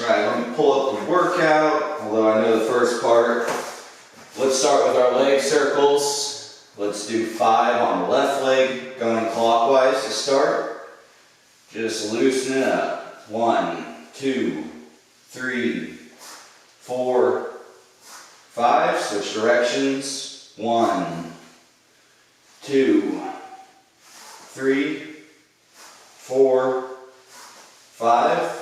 Right, let me pull up the workout, although I know the first part. Let's start with our leg circles. Let's do 5 on the left leg, going clockwise to start. Just loosen it up. 1, 2, 3, 4, 5. Switch directions. 1, 2, 3, 4, 5.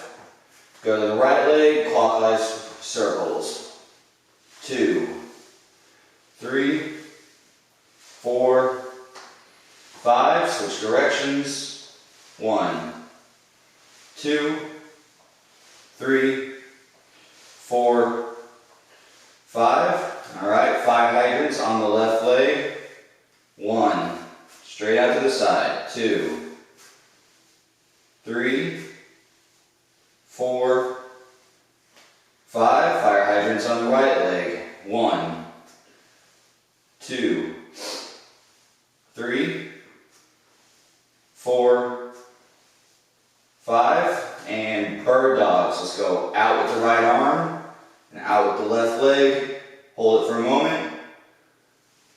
Go to the right leg, clockwise circles. 2, 3, 4, 5. Switch directions. 1, 2, 3, 4, 5. All right, 5 hydrants on the left leg. 1, straight out to the side. 2, 3, 4, 5. Fire hydrants on the right leg. 1, 2, 3, 4, 5. And bird dogs. Let's go out with the right arm and out with the left leg. Hold it for a moment.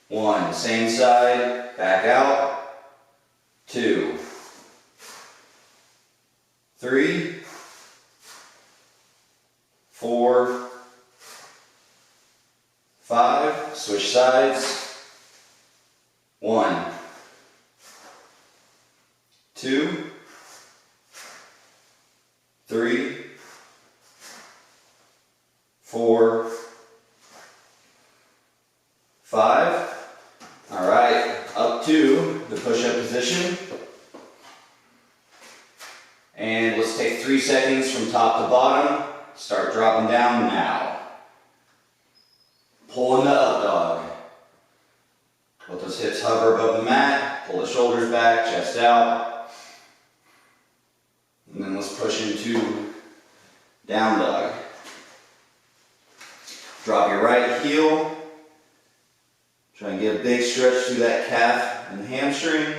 1, same side, back out. 2, 3, 4, 5. Switch sides. 1, 2, 3, 4, 5. All right, up to the push-up position. And let's take 3 seconds from top to bottom. Start dropping down now. Pull into up dog. Let those hips hover above the mat. Pull the shoulders back, chest out. And then let's push into down dog. Drop your right heel. Try and get a big stretch through that calf and hamstring.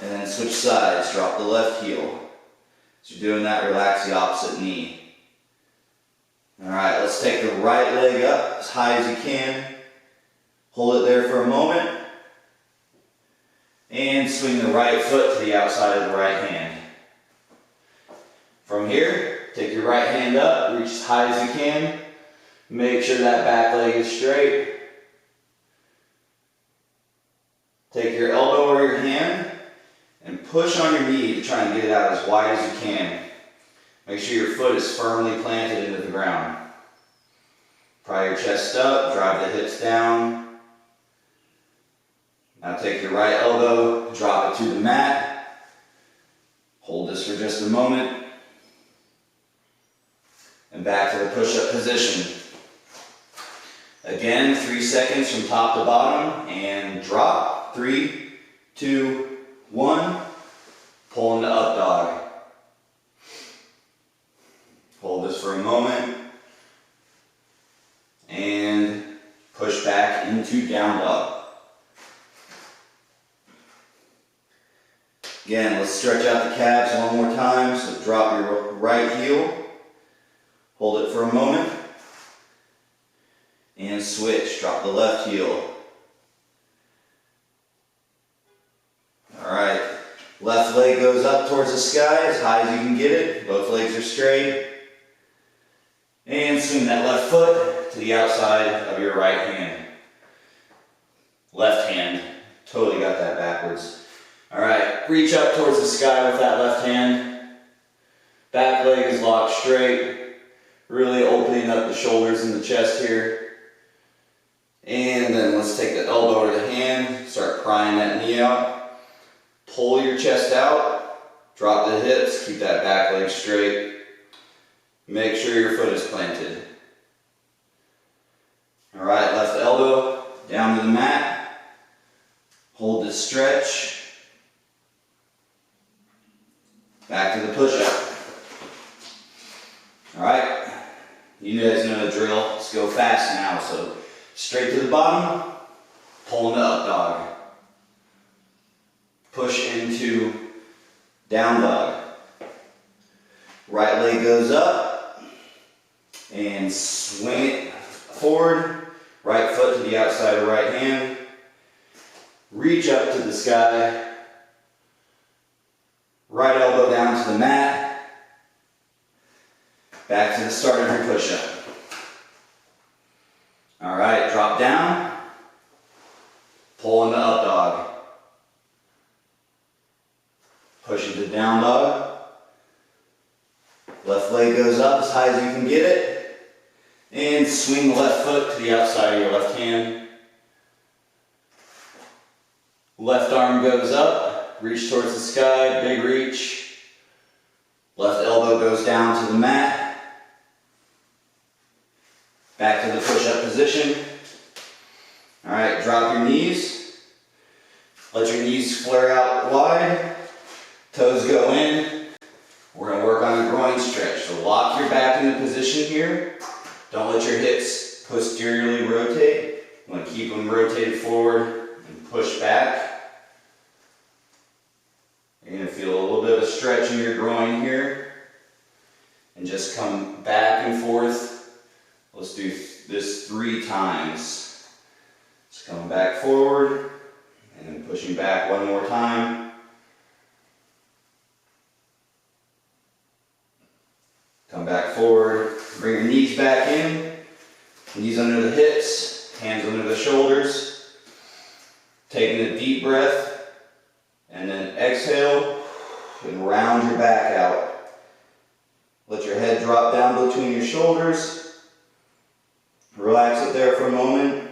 And then switch sides. Drop the left heel. As you're doing that, relax the opposite knee. Alright, let's take the right leg up as high as you can. Hold it there for a moment. And swing the right foot to the outside of the right hand. From here, take your right hand up, reach as high as you can. Make sure that back leg is straight. Take your elbow or your hand and push on your knee to try and get it out as wide as you can. Make sure your foot is firmly planted into the ground. Pry your chest up, drive the hips down. Now take your right elbow, drop it to the mat. Hold this for just a moment. And back to the push-up position. Again, 3 seconds from top to bottom and drop. 3, 2, 1. Pull into up dog. Hold this for a moment. And push back into down dog. Again, let's stretch out the calves one more time. So drop your right heel. Hold it for a moment. And switch. Drop the left heel. Alright. Left leg goes up towards the sky as high as you can get it. Both legs are straight. And swing that left foot to the outside of your right hand. Left hand. Totally got that backwards. Alright, reach up towards the sky with that left hand. Back leg is locked straight. Really opening up the shoulders and the chest here. And then let's take the elbow to the hand. Start prying that knee out. Pull your chest out. Drop the hips. Keep that back leg straight. Make sure your foot is planted. Alright, left elbow down to the mat. Hold this stretch. Back to the push-up. Alright, you guys know the drill. Let's go fast now. So straight to the bottom, pull into up dog. Push into down dog. Right leg goes up. And swing it forward. Right foot to the outside of right hand. Reach up to the sky. Right elbow down to the mat. Back to the start of your push-up. Alright, drop down. Pull into up dog. Push into down dog. Left leg goes up as high as you can get it. And swing the left foot to the outside of your left hand. Left arm goes up. Reach towards the sky. Big reach. Left elbow goes down to the mat. Back to the push-up position. Alright, drop your knees. Let your knees flare out wide. Toes go in. We're going to work on the groin stretch. So lock your back into position here. Don't let your hips posteriorly rotate. You want to keep them rotated forward and push back. You're going to feel a little bit of a stretch in your groin here. And just come back and forth. Let's do this 3 times. Just coming back forward and then pushing back one more time. Come back forward, bring your knees back in, knees under the hips, hands under the shoulders. Taking a deep breath, and then exhale, and round your back out. Let your head drop down between your shoulders. Relax it there for a moment.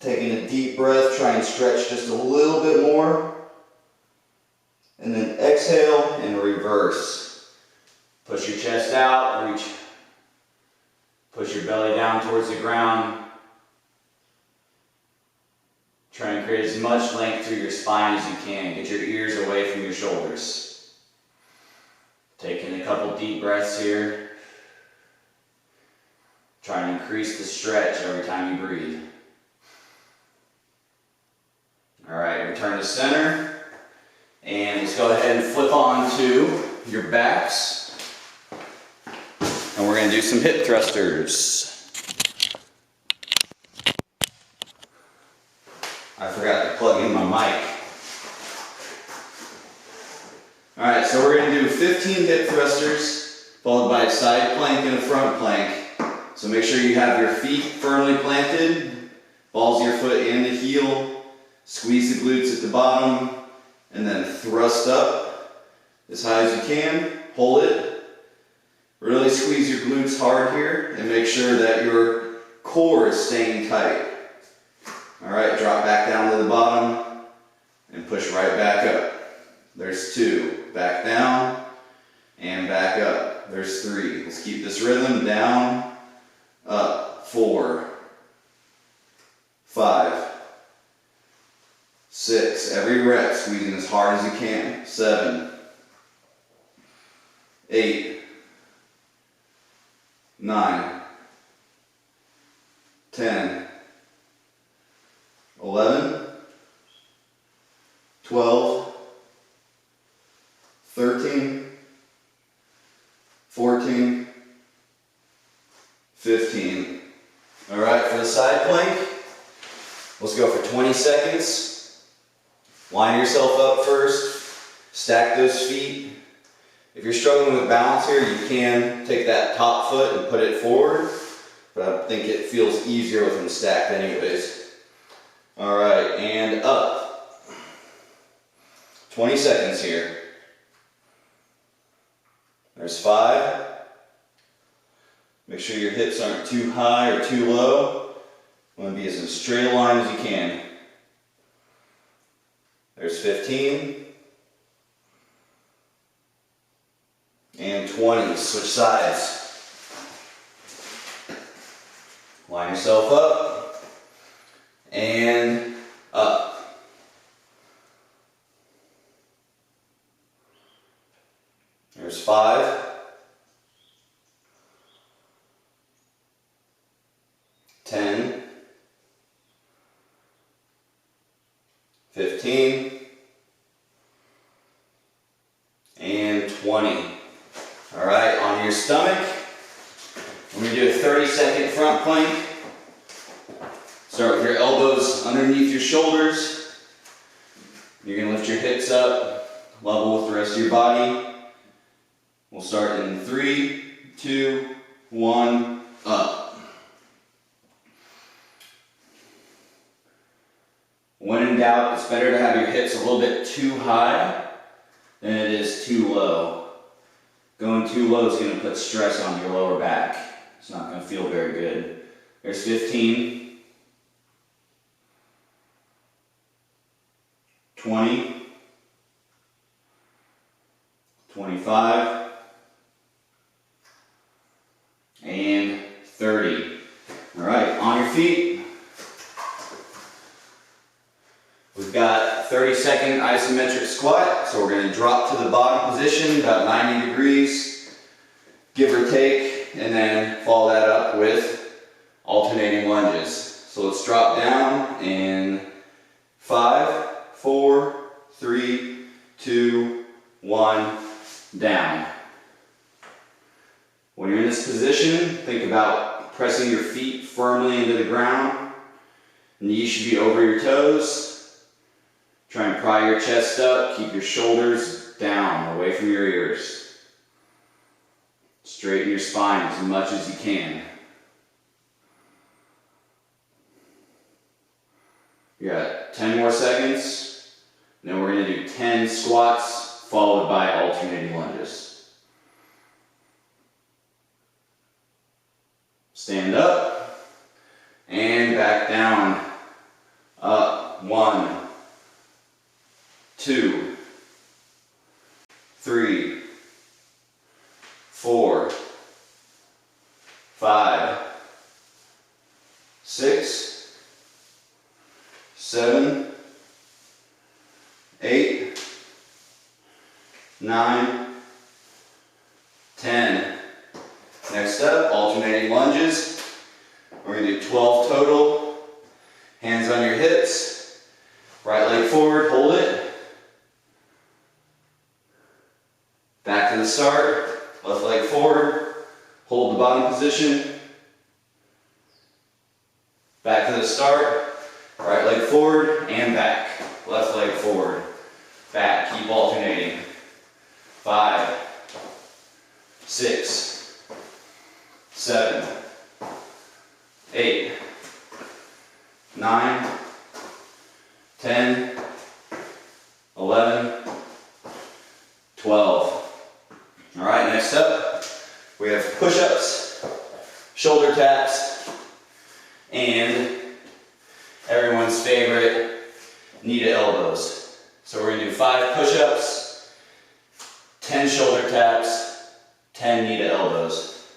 Taking a deep breath, try and stretch just a little bit more. And then exhale and reverse. Push your chest out, reach. Push your belly down towards the ground. Try and create as much length through your spine as you can. Get your ears away from your shoulders. Taking a couple deep breaths here. Try and increase the stretch every time you breathe. Alright, return to center. And let's go ahead and flip on to your backs. And we're going to do some hip thrusters. I forgot to plug in my mic. Alright, so we're going to do 15 hip thrusters, followed by a side plank and a front plank. So make sure you have your feet firmly planted, balls of your foot in the heel, squeeze the glutes at the bottom, and then thrust up as high as you can. Hold it. Really squeeze your glutes hard here and make sure that your core is staying tight. Alright, drop back down to the bottom and push right back up. There's 2. Back down and back up. There's 3. Let's keep this rhythm. Down, up. 4, 5, 6. Every rep squeezing as hard as you can. 7, 8, 9, 10, 11, 12, 13, 14, 15. Alright, for the side plank, let's go for 20 seconds. Line yourself up first. Stack those feet. If you're struggling with balance here, you can take that top foot and put it forward, but I think it feels easier with them stacked anyways. Alright, and up. 20 seconds here. There's 5. Make sure your hips aren't too high or too low. You want to be as in a straight line as you can. There's 15. And 20. Switch sides. Line yourself up. And up. There's 5. 10. 15. And 20. Alright, on onto your stomach. We're going to do a 30-second front plank. Start with your elbows underneath your shoulders. You're going to lift your hips up, level with the rest of your body. We'll start in 3, 2, 1, up. When in doubt, it's better to have your hips a little bit too high than it is too low. Going too low is going to put stress on your lower back. It's not going to feel very good. There's 15. 20, 25, and 30. All right, on your feet. We've got 30-second isometric squat, so we're going to drop to the bottom position, about 90 degrees, give or take, and then follow that up with alternating lunges. So let's drop down in 5, 4, 3, 2, 1, down. When you're in this position, think about pressing your feet firmly into the ground. Knees should be over your toes. Try and pry your chest up. Keep your shoulders down, away from your ears. Straighten your spine as much as you can. You got 10 more seconds. Then we're going to do 10 squats followed by alternating lunges. Stand up and back down. Up. 1, 2, 3, 4, 5, 6, 7, 8, 9, 10. Next up, alternating lunges. We're going to do 12 total. Hands on your hips. Right leg forward, hold it. Back to the start. Left leg forward. Hold the bottom position. Back to the start. Right leg forward and back. Left leg forward. Back. Keep alternating. 5, 6, 7, 8, 9, 10, 11, 12. All right, next up, we have push-ups, shoulder taps, and everyone's favorite, knee to elbows. So we're going to do 5 push-ups, 10 shoulder taps, 10 knee to elbows.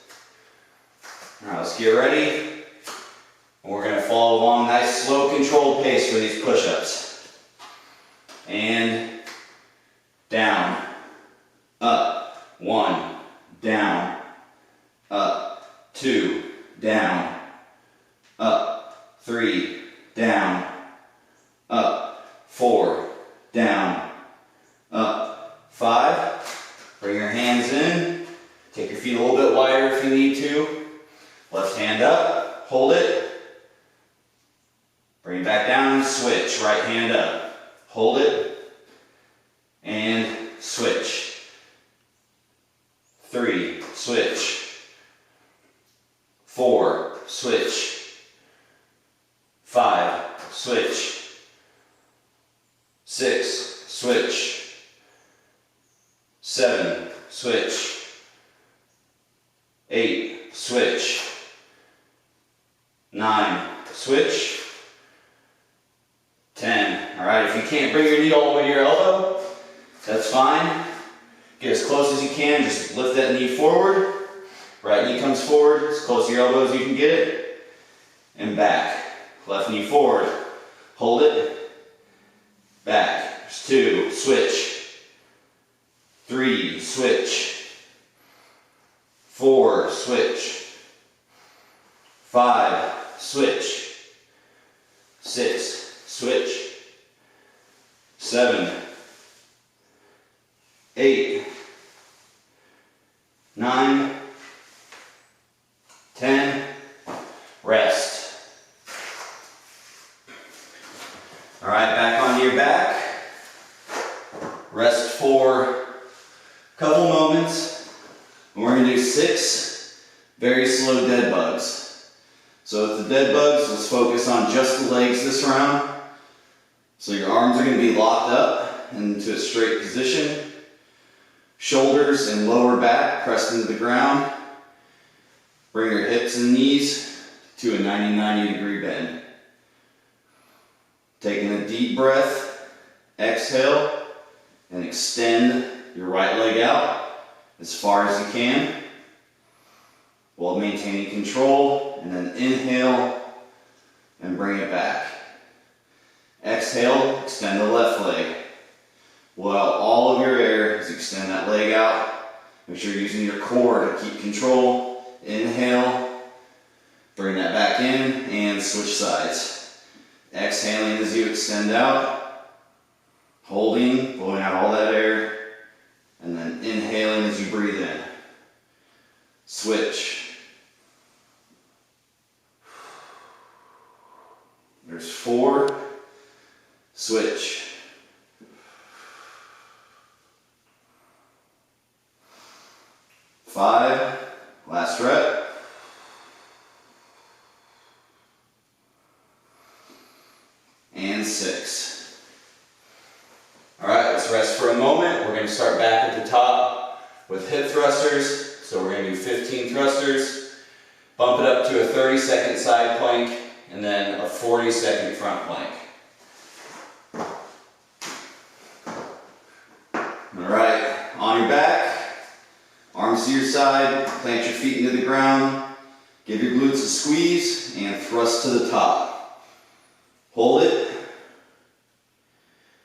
All right, let's get ready. And we're going to follow along nice, slow, controlled pace for these push-ups. And down, up, 1, down, up, 2, down, up, 3, down, up, 4, down, up, 5. Bring your hands in. Take your feet a little bit wider if you need to. Left hand up, hold it. Bring it back down, switch. Right hand up, hold it, and switch. 3, switch. 4, switch. 5, switch. 6, switch. 7, switch. 8, switch. 9, switch. 10. All right, if you can't bring your knee all the way to your elbow, that's fine. Get as close as you can. Just lift that knee forward. Right knee comes forward, as close to your elbow as you can get it. And back. Left knee forward. Hold it. Back. There's 2. Switch. 3. Switch. 4. Switch. 5. Switch. 6. Switch. 7. 8. 9. Rest for a couple moments. And we're going to do 6 very slow dead bugs. So with the dead bugs, let's focus on just the legs this round. So your arms are going to be locked up into a straight position. Shoulders and lower back pressed into the ground. Bring your hips and knees to a 90 degree bend. Taking a deep breath, exhale, and extend your right leg out as far as you can while maintaining control, and then inhale and bring it back. Exhale, extend the left leg. While all of your air is extend that leg out. Make sure you're using your core to keep control. Inhale, bring that back in and switch sides. Exhaling as you extend out, holding, blowing out all that air, and then inhaling as you breathe in. Switch. There's 4. Switch. 5. Last rep. And 6. All right, let's rest for a moment. We're going to start back at the top with hip thrusters. So we're going to do 15 thrusters, bump it up to a 30-second side plank, and then a 40-second front plank. All right, on your back, arms to your side, plant your feet into the ground, give your glutes a squeeze, and thrust to the top. Hold it,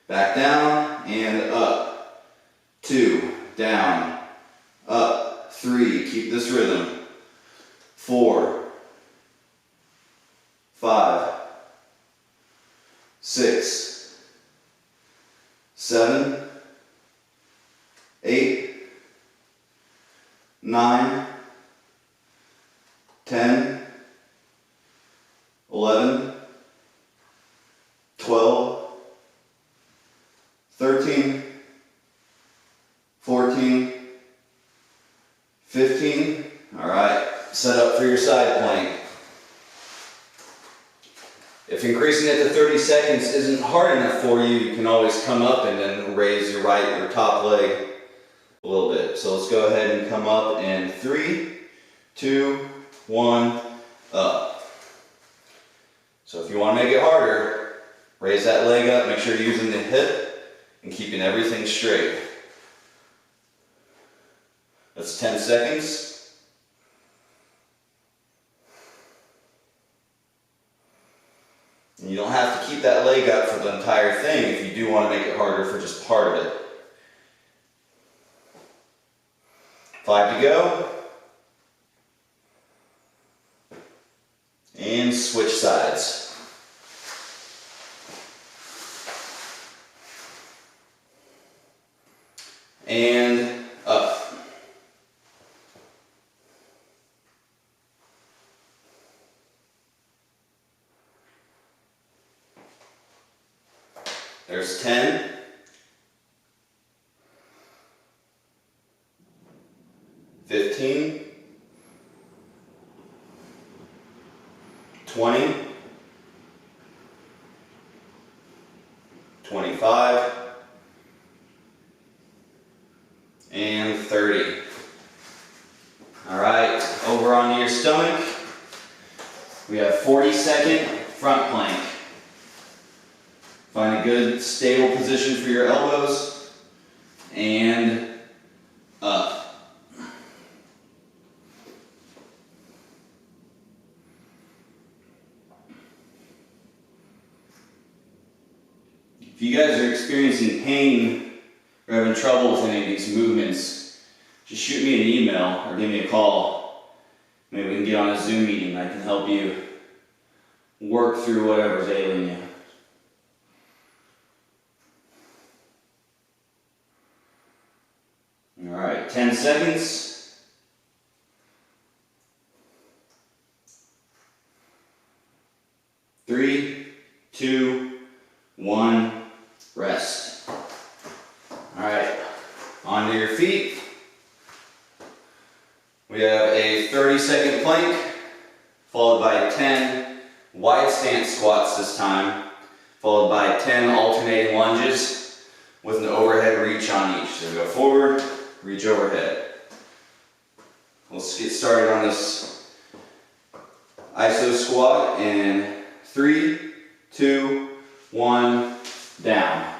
back down, and up. 2, down, up, 3, keep this rhythm. 4, 5, 6, 7, 8, 9, 10, 11, 12, 13, 14, 15. All right, set up for your side plank. If increasing it to 30 seconds isn't hard enough for you, you can always come up and then raise your top leg a little bit. So let's go ahead and come up in 3, 2, 1, up. So if you want to make it harder, raise that leg up, make sure you're using the hip and keeping everything straight. That's 10 seconds. And you don't have to keep that leg up for the entire thing if you do want to make it harder for just part of it. 5 to go. And switch sides. And up. There's 10. 15. 20. 25. And 30. All right, over onto your stomach. We have 40-second front plank. Find a good stable position for your elbows and up. If you guys are experiencing pain or having trouble with any of these movements, just shoot me an email or give me a call. Maybe we can get on a Zoom meeting and I can help you work through whatever's ailing you. All right, 10 seconds. Three, two, one, rest. All onto your feet. We have a 30-second plank, followed by 10 wide stance squats this time, followed by 10 alternating lunges with an overhead reach on each. So go forward, reach overhead. Let's get started on this iso squat in 3, 2, 1, down.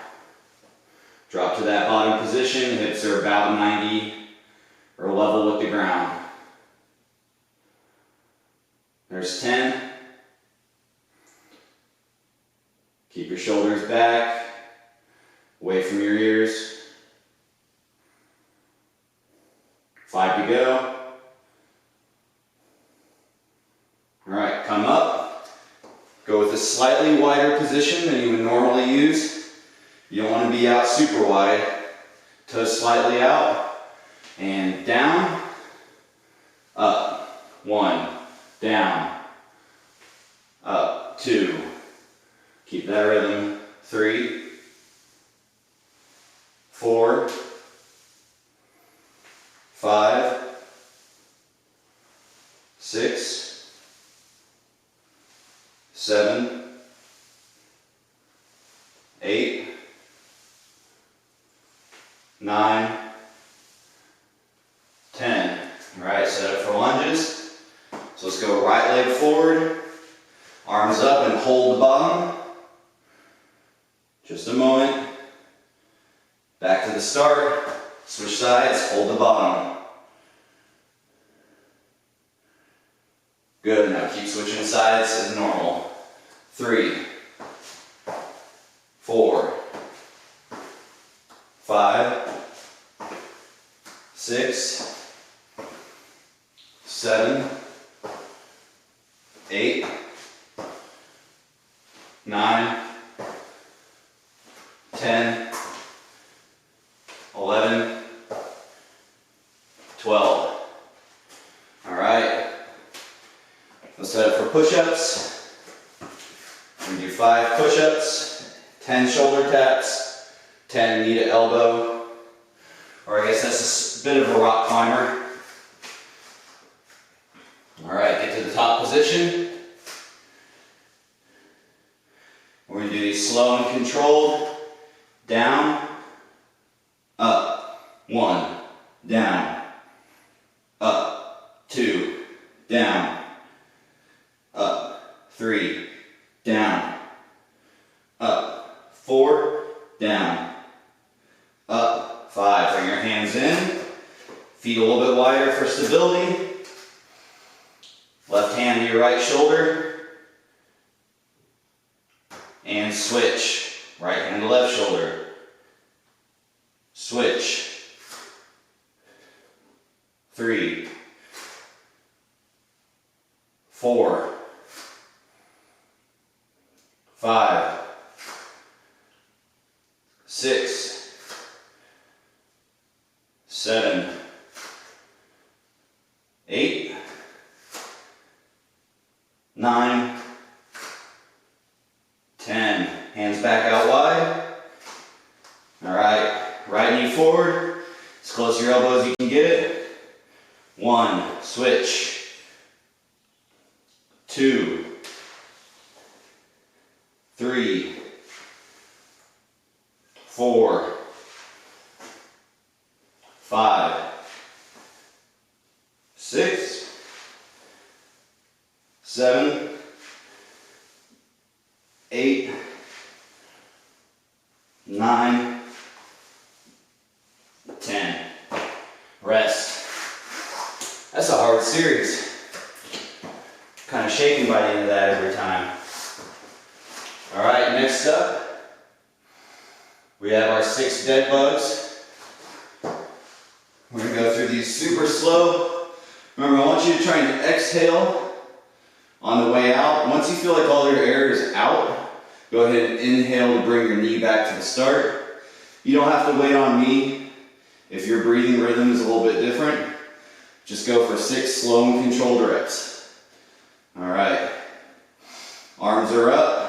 Drop to that bottom position, hips are about 90 or level with the ground. There's 10. Keep your shoulders back, away from your ears. 5 to go. Alright, come up. Go with a slightly wider position than you would normally use. You don't want to be out super wide. Toes slightly out. And down. Up. 1. Down. Up. 2. Keep that rhythm. 3. 4. 5. 6. 7. 8. 9. 10. Alright, set up for lunges. So let's go right leg forward, arms up and hold the bottom. Just a moment. Back to the start. Switch sides, hold the bottom. Good, now keep switching sides as normal. 3, 4, 5, 6, 7, 8, 9, 10, 11, 12. Alright, let's set up for push-ups. We do 5 push-ups, 10 shoulder taps, 10 knee to elbow, or I guess that's a bit of a rock climber. Alright, get to the top position. We're going to do these slow and controlled. Down, up, 1, down, up, 2, down, up, 3, down, up, 4, down, up, 5. Bring your hands in, feet a little bit wider for stability. Left hand to your right shoulder, and switch. Right hand to left shoulder, switch. 3, 4, 5, 6, 7, 8, 9, 10. Hands back out wide. Alright, right knee forward, as close to your elbow as you can get it. 1, switch. 2, 3, 4, 5, 6, 7, 8, 9, 10. Rest. That's a hard series. Kind of shaking by the end of that every time. Alright, next up, we have our 6 dead bugs. We're going to go through these super slow. Remember, I want you to try and exhale on the way out. Once you feel like all your air is out, go ahead and inhale to bring your knee back to the start. You don't have to wait on me if your breathing rhythm is a little bit different. Just go for 6 slow and controlled reps. Alright. Arms are up.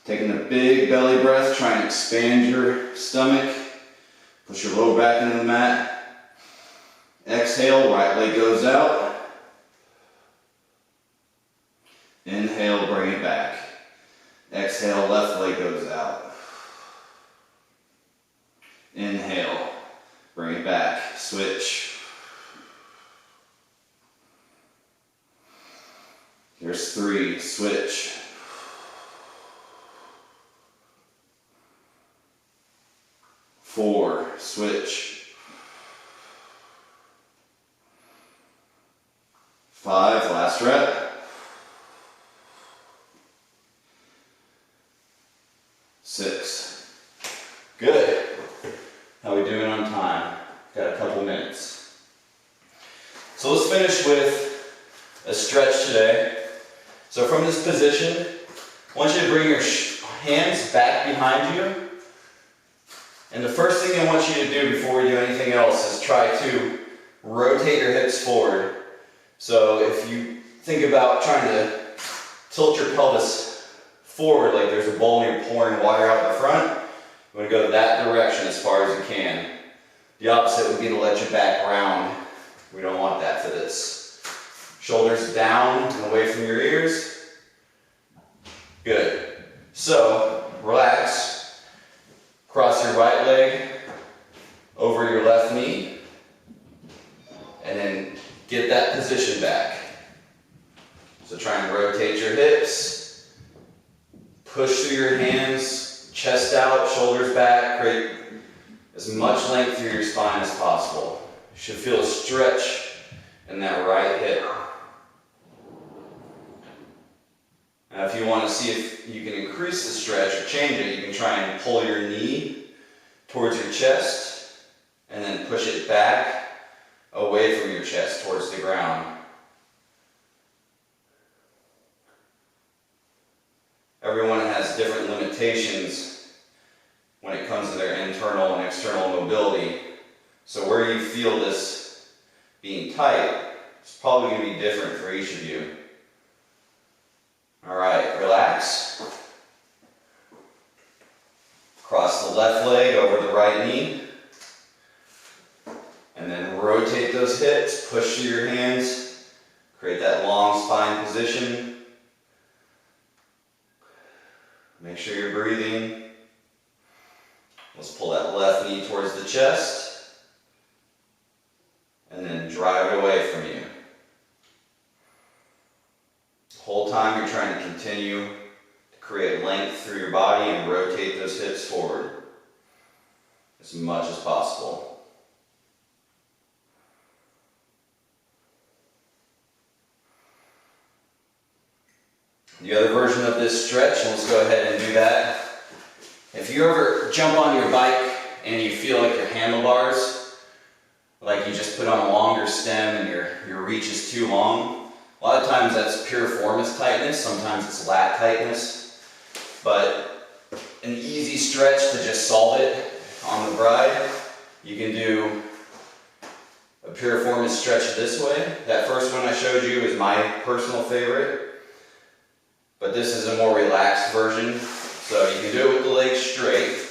Taking a big belly breath, try and expand your stomach. Push your lower back into the mat. Exhale, right leg goes out. Inhale, bring it back. Exhale, left leg goes out. Inhale, bring it back. Switch. Here's 3, switch. 4, switch. 5, last rep. 6. Good. How we doing on time? Got a couple minutes. So let's finish with a stretch today. So from this position, I want you to bring your hands back behind you. And the first thing I want you to do before we do anything else is try to rotate your hips forward. So if you think about trying to tilt your pelvis forward like there's a bowl and you're pouring water out the front, you want to go that direction as far as you can. The opposite would be to let your back round. We don't want that for this. Shoulders down and away from your ears. Good. So, relax. Cross your right leg over your left knee. And then get that position back. So try and rotate your hips. Push through your hands, chest out, shoulders back. Create as much length through your spine as possible. You should feel a stretch in that right hip. Now if you want to see if you can increase the stretch or change it, you can try and pull your knee towards your chest and then push it back away from your chest towards the ground. Everyone has different limitations when it comes to their internal and external mobility. So where you feel this being tight, it's probably going to be different for each of you. All right, relax. Cross the left leg over the right knee. And then rotate those hips, push through your hands, create that long spine position. Make sure you're breathing. Let's pull that left knee towards the chest. And then drive it away from you. The whole time you're trying to continue to create length through your body and rotate those hips forward as much as possible. The other version of this stretch, and let's go ahead and do that. If you ever jump on your bike and you feel like your handlebars, like you just put on a longer stem and your reach is too long, a lot of times that's piriformis tightness, sometimes it's lat tightness. But an easy stretch to just solve it on the ride, you can do a piriformis stretch this way. That first one I showed you is my personal favorite. But this is a more relaxed version. So you can do it with the legs straight,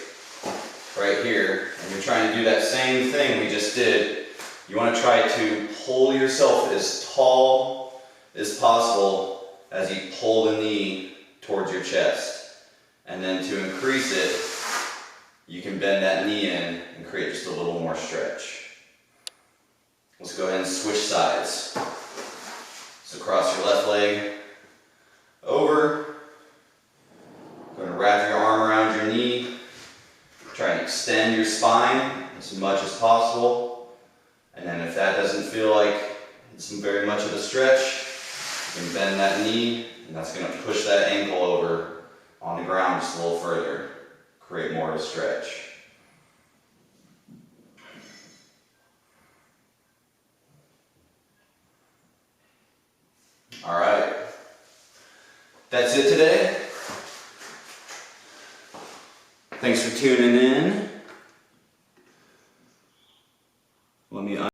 right here. And you're trying to do that same thing we just did. You want to try to pull yourself as tall as possible as you pull the knee towards your chest. And then to increase it, you can bend that knee in and create just a little more stretch. Let's go ahead and switch sides. So cross your left leg over. Going to wrap your arm around your knee. Try and extend your spine as much as possible. And then if that doesn't feel like it's very much of a stretch, you can bend that knee, and that's going to push that ankle over on the ground just a little further. Create more of a stretch. All right. That's it today. Thanks for tuning in. Let me